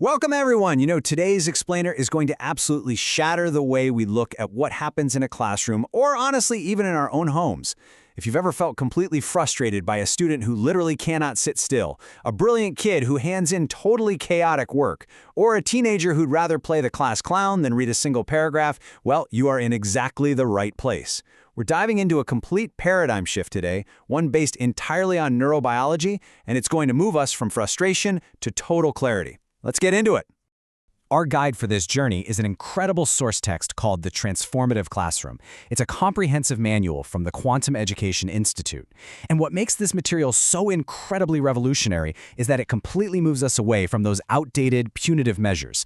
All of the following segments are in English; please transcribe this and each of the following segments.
Welcome, everyone. Today's explainer is going to absolutely shatter the way we look at what happens in a classroom, or honestly, even in our own homes. If you've ever felt completely frustrated by a student who literally cannot sit still, a brilliant kid who hands in totally chaotic work, or a teenager who'd rather play the class clown than read a single paragraph, well, you are in exactly the right place. We're diving into a complete paradigm shift today, one based entirely on neurobiology, and it's going to move us from frustration to total clarity. Let's get into it. Our guide for this journey is an incredible source text called the Transformative Classroom. It's a comprehensive manual from the Quantum Education Institute. And what makes this material so incredibly revolutionary is that it completely moves us away from those outdated, punitive measures,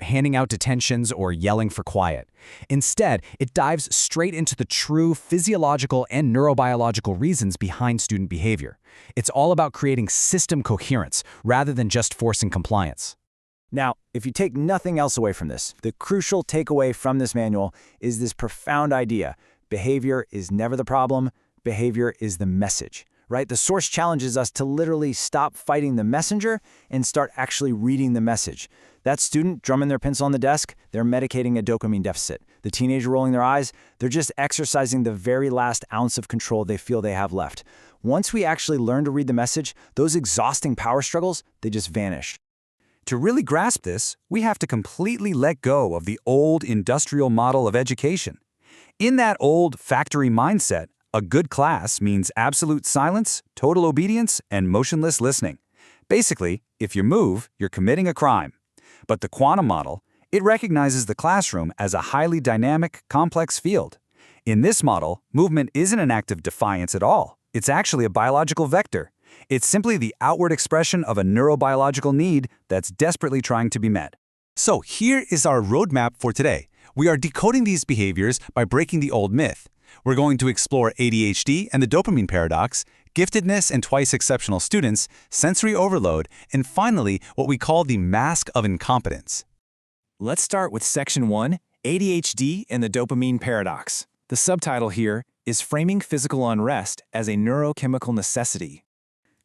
handing out detentions or yelling for quiet. Instead, it dives straight into the true physiological and neurobiological reasons behind student behavior. It's all about creating system coherence rather than just forcing compliance. Now, if you take nothing else away from this, the crucial takeaway from this manual is this profound idea. Behavior is never the problem, behavior is the message, right? The source challenges us to literally stop fighting the messenger and start actually reading the message. That student drumming their pencil on the desk, they're medicating a dopamine deficit. The teenager rolling their eyes, they're just exercising the very last ounce of control they feel they have left. Once we actually learn to read the message, those exhausting power struggles, they just vanish. To really grasp this, we have to completely let go of the old industrial model of education. In that old factory mindset, a good class means absolute silence, total obedience, and motionless listening. Basically, if you move, you're committing a crime. But the quantum model, it recognizes the classroom as a highly dynamic, complex field. In this model, movement isn't an act of defiance at all. It's actually a biological vector. It's simply the outward expression of a neurobiological need that's desperately trying to be met. So here is our roadmap for today. We are decoding these behaviors by breaking the old myth. We're going to explore ADHD and the dopamine paradox, giftedness and twice exceptional students, sensory overload, and finally, what we call the mask of incompetence. Let's start with Section 1, ADHD and the dopamine paradox. The subtitle here is Framing Physical Unrest as a Neurochemical Necessity.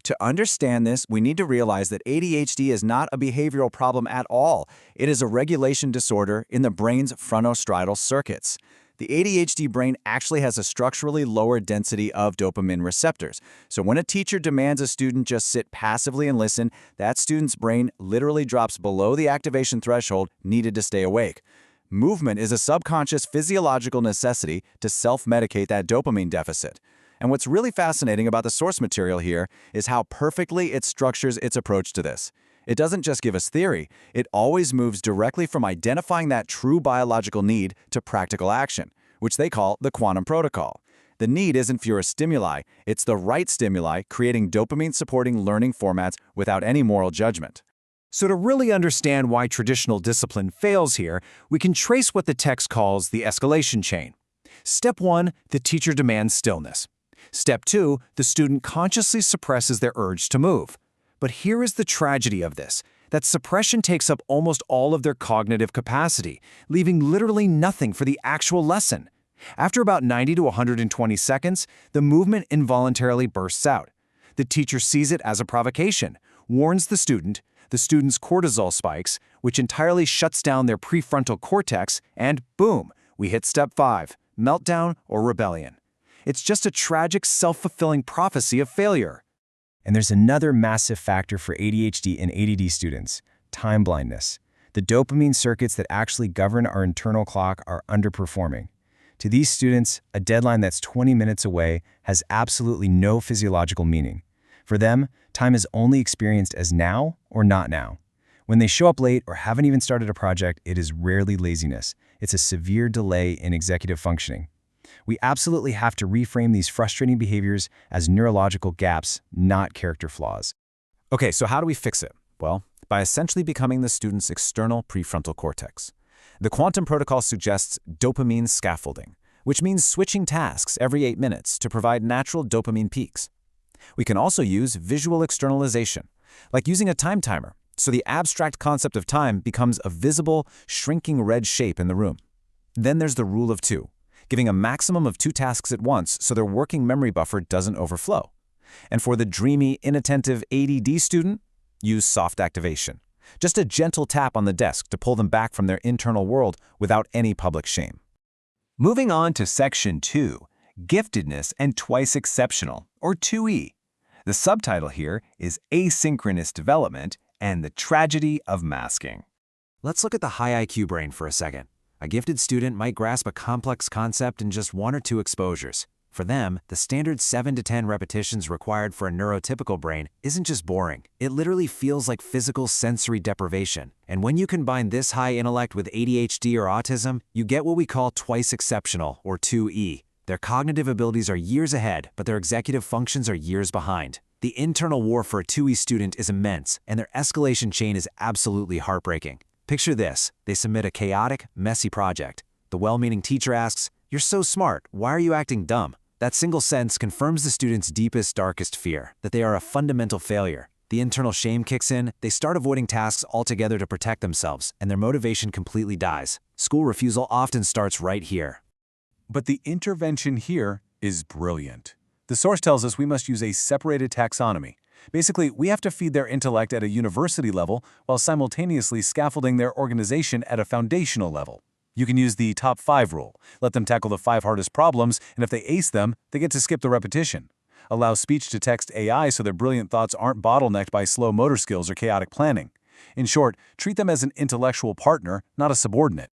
To understand this, we need to realize that ADHD is not a behavioral problem at all. It is a regulation disorder in the brain's frontostriatal circuits. The ADHD brain actually has a structurally lower density of dopamine receptors. So when a teacher demands a student just sit passively and listen, that student's brain literally drops below the activation threshold needed to stay awake. Movement is a subconscious physiological necessity to self-medicate that dopamine deficit. And what's really fascinating about the source material here is how perfectly it structures its approach to this. It doesn't just give us theory, it always moves directly from identifying that true biological need to practical action, which they call the quantum protocol. The need isn't fewer stimuli, it's the right stimuli creating dopamine-supporting learning formats without any moral judgment. So to really understand why traditional discipline fails here, we can trace what the text calls the escalation chain. Step 1, the teacher demands stillness. Step 2, the student consciously suppresses their urge to move. But here is the tragedy of this, that suppression takes up almost all of their cognitive capacity, leaving literally nothing for the actual lesson. After about 90 to 120 seconds, the movement involuntarily bursts out. The teacher sees it as a provocation, warns the student's cortisol spikes, which entirely shuts down their prefrontal cortex, and boom, we hit step 5, meltdown or rebellion. It's just a tragic, self-fulfilling prophecy of failure. And there's another massive factor for ADHD and ADD students, time blindness. The dopamine circuits that actually govern our internal clock are underperforming. To these students, a deadline that's 20 minutes away has absolutely no physiological meaning. For them, time is only experienced as now or not now. When they show up late or haven't even started a project, it is rarely laziness. It's a severe delay in executive functioning. We absolutely have to reframe these frustrating behaviors as neurological gaps, not character flaws. Okay, so how do we fix it? Well, by essentially becoming the student's external prefrontal cortex. The quantum protocol suggests dopamine scaffolding, which means switching tasks every 8 minutes to provide natural dopamine peaks. We can also use visual externalization, like using a time timer, so the abstract concept of time becomes a visible, shrinking red shape in the room. Then there's the rule of 2. Giving a maximum of 2 tasks at once so their working memory buffer doesn't overflow. And for the dreamy, inattentive ADD student, use soft activation. Just a gentle tap on the desk to pull them back from their internal world without any public shame. Moving on to Section 2, Giftedness and Twice Exceptional, or 2E. The subtitle here is Asynchronous Development and the Tragedy of Masking. Let's look at the high IQ brain for a second. A gifted student might grasp a complex concept in just 1 or 2 exposures. For them, the standard 7 to 10 repetitions required for a neurotypical brain isn't just boring. It literally feels like physical sensory deprivation. And when you combine this high intellect with ADHD or autism, you get what we call twice exceptional, or 2E. Their cognitive abilities are years ahead, but their executive functions are years behind. The internal war for a 2E student is immense, and their escalation chain is absolutely heartbreaking. Picture this: they submit a chaotic, messy project. The well-meaning teacher asks, "You're so smart, why are you acting dumb?" That single sentence confirms the student's deepest, darkest fear, that they are a fundamental failure. The internal shame kicks in, they start avoiding tasks altogether to protect themselves, and their motivation completely dies. School refusal often starts right here. But the intervention here is brilliant. The source tells us we must use a separated taxonomy. Basically, we have to feed their intellect at a university level while simultaneously scaffolding their organization at a foundational level. You can use the top 5 rule. Let them tackle the 5 hardest problems, and if they ace them, they get to skip the repetition. Allow speech-to-text AI so their brilliant thoughts aren't bottlenecked by slow motor skills or chaotic planning. In short, treat them as an intellectual partner, not a subordinate.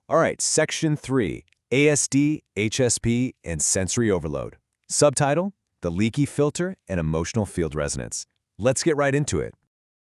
All right, Section 3, ASD, HSP, and Sensory Overload. Subtitle: The Leaky Filter and Emotional Field Resonance. Let's get right into it.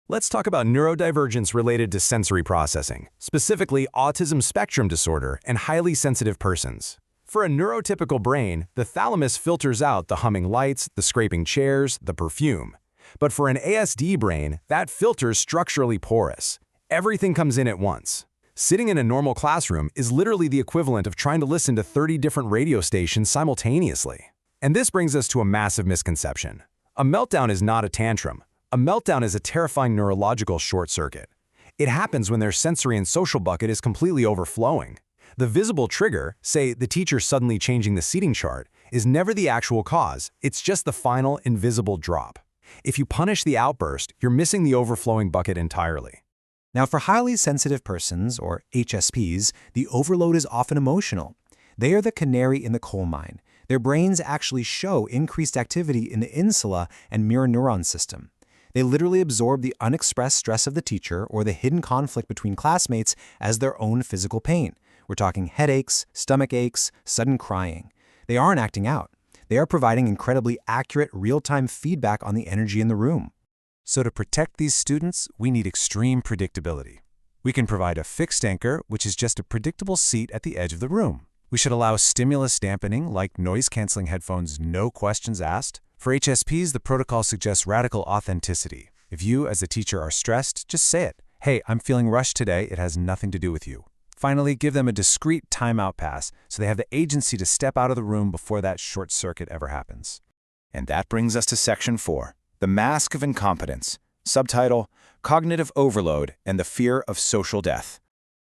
Let's talk about neurodivergence related to sensory processing, specifically autism spectrum disorder and highly sensitive persons. For a neurotypical brain, the thalamus filters out the humming lights, the scraping chairs, the perfume. But for an ASD brain, that filter's structurally porous. Everything comes in at once. Sitting in a normal classroom is literally the equivalent of trying to listen to 30 different radio stations simultaneously. And this brings us to a massive misconception. A meltdown is not a tantrum. A meltdown is a terrifying neurological short circuit. It happens when their sensory and social bucket is completely overflowing. The visible trigger, say the teacher suddenly changing the seating chart, is never the actual cause, it's just the final invisible drop. If you punish the outburst, you're missing the overflowing bucket entirely. Now, for highly sensitive persons, or HSPs, the overload is often emotional. They are the canary in the coal mine. Their brains actually show increased activity in the insula and mirror neuron system. They literally absorb the unexpressed stress of the teacher or the hidden conflict between classmates as their own physical pain. We're talking headaches, stomach aches, sudden crying. They aren't acting out. They are providing incredibly accurate, real-time feedback on the energy in the room. So to protect these students, we need extreme predictability. We can provide a fixed anchor, which is just a predictable seat at the edge of the room. We should allow stimulus dampening, like noise-canceling headphones, no questions asked. For HSPs, the protocol suggests radical authenticity. If you, as a teacher, are stressed, just say it. Hey, I'm feeling rushed today. It has nothing to do with you. Finally, give them a discreet timeout pass so they have the agency to step out of the room before that short circuit ever happens. And that brings us to Section 4, The Mask of Incompetence. Subtitle: Cognitive Overload and the Fear of Social Death.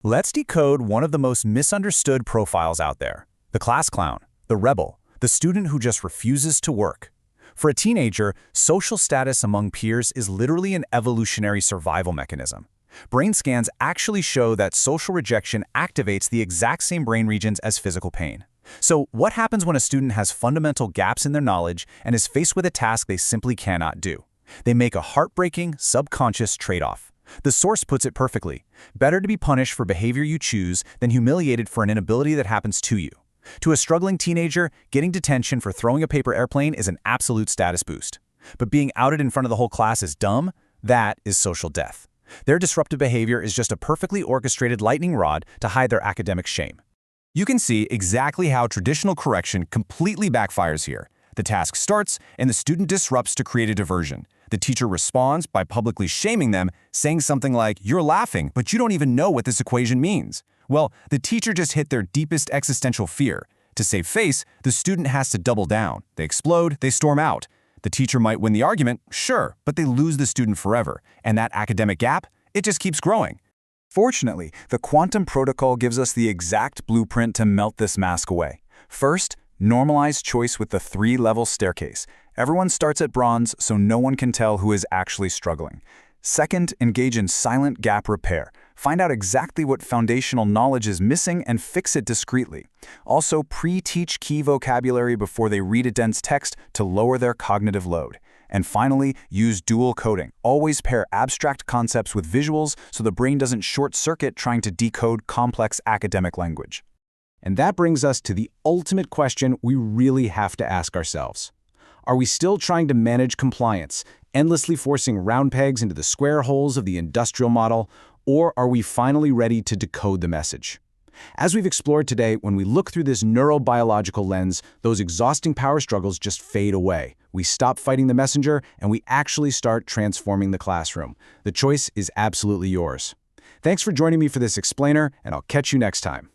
Let's decode one of the most misunderstood profiles out there: the class clown, the rebel, the student who just refuses to work. For a teenager, social status among peers is literally an evolutionary survival mechanism. Brain scans actually show that social rejection activates the exact same brain regions as physical pain. So what happens when a student has fundamental gaps in their knowledge and is faced with a task they simply cannot do? They make a heartbreaking, subconscious trade-off. The source puts it perfectly: better to be punished for behavior you choose than humiliated for an inability that happens to you. To a struggling teenager, getting detention for throwing a paper airplane is an absolute status boost. But being outed in front of the whole class as dumb, that is social death. Their disruptive behavior is just a perfectly orchestrated lightning rod to hide their academic shame. You can see exactly how traditional correction completely backfires here. The task starts, and the student disrupts to create a diversion. The teacher responds by publicly shaming them, saying something like, "You're laughing, but you don't even know what this equation means." Well, the teacher just hit their deepest existential fear. To save face, the student has to double down. They explode, they storm out. The teacher might win the argument, sure, but they lose the student forever. And that academic gap, it just keeps growing. Fortunately, the quantum protocol gives us the exact blueprint to melt this mask away. First, normalize choice with the 3-level staircase. Everyone starts at bronze, so no one can tell who is actually struggling. Second, engage in silent gap repair. Find out exactly what foundational knowledge is missing and fix it discreetly. Also, pre-teach key vocabulary before they read a dense text to lower their cognitive load. And finally, use dual coding. Always pair abstract concepts with visuals so the brain doesn't short-circuit trying to decode complex academic language. And that brings us to the ultimate question we really have to ask ourselves. Are we still trying to manage compliance, endlessly forcing round pegs into the square holes of the industrial model, or are we finally ready to decode the message? As we've explored today, when we look through this neurobiological lens, those exhausting power struggles just fade away. We stop fighting the messenger, and we actually start transforming the classroom. The choice is absolutely yours. Thanks for joining me for this explainer, and I'll catch you next time.